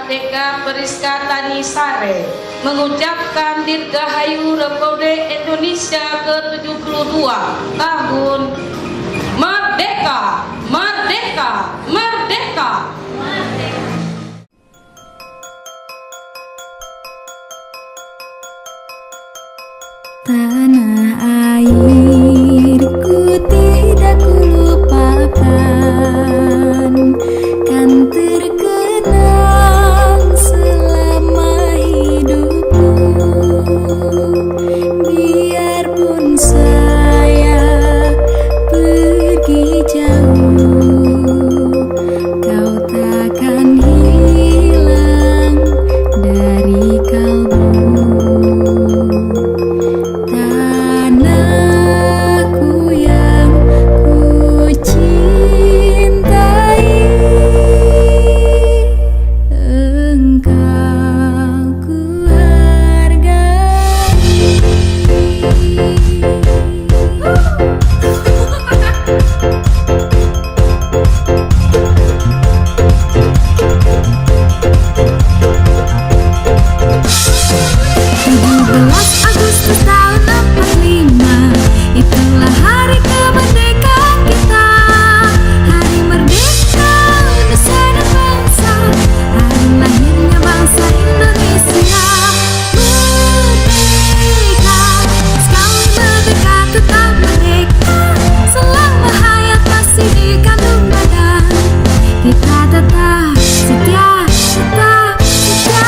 Teka Periska Tanisare mengucapkan Dirgahayu Republik Indonesia ke-72 tahun Merdeka, Merdeka, Merdeka. Tanah airku tidak kulupakan, kan terkenang selama hidupku. Biarpun saya pergi jauh, kau takkan hilang dari kalbu. Tanahku yang ku cintai, engkau ku hargai. Agustus tahun 45, itulah hari kemerdekaan kita. Hari merdeka Indonesia dan bangsa, hari lahirnya bangsa Indonesia. Merdeka, sekali merdeka tetap merdeka. Selama hayat masih dikandung badan, kita tetap setia, tetap setia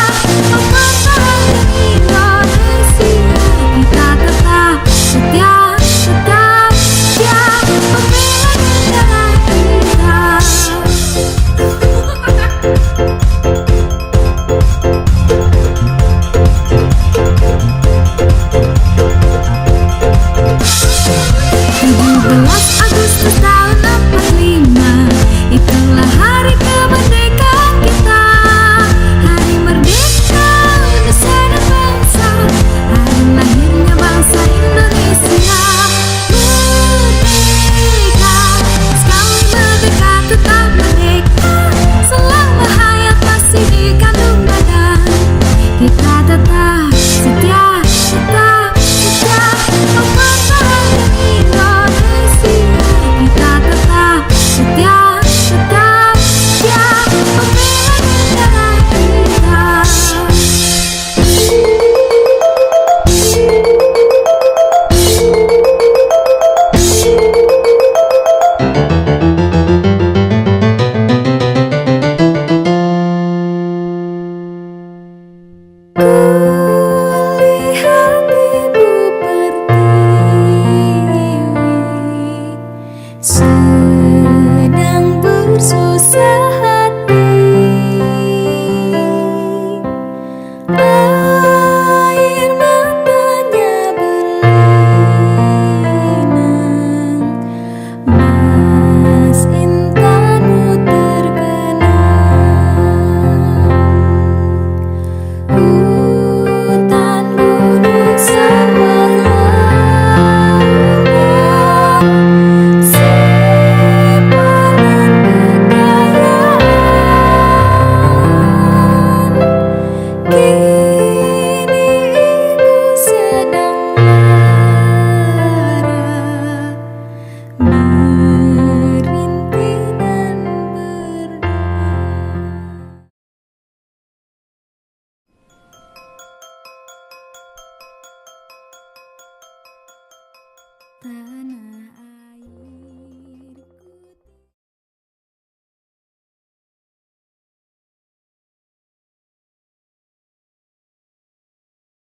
mempertahankan Indonesia. Kita tetap setia, tetap setia membela negara kita. Agustus tahun 45, itulah hari kemerdekaan kita. Hari merdeka Indonesia dan bangsa, hari lahirnya bangsa Indonesia. Merdeka, sekali merdeka tetap merdeka. Selama hayat masih dikandung badan, kita tetap setia, tetap setia mempertahankan Indonesia. Kita tetap setia, tetap setia membela negara kita. Kulihat ibu pertiwi sedang bersusah hati. Air matanya berlinang, mas intanmu terkenang. Hutan, gunung, sawah, lautan, simpanan kekayaan. Kini ibu sedang lara, merintih dan berdoa.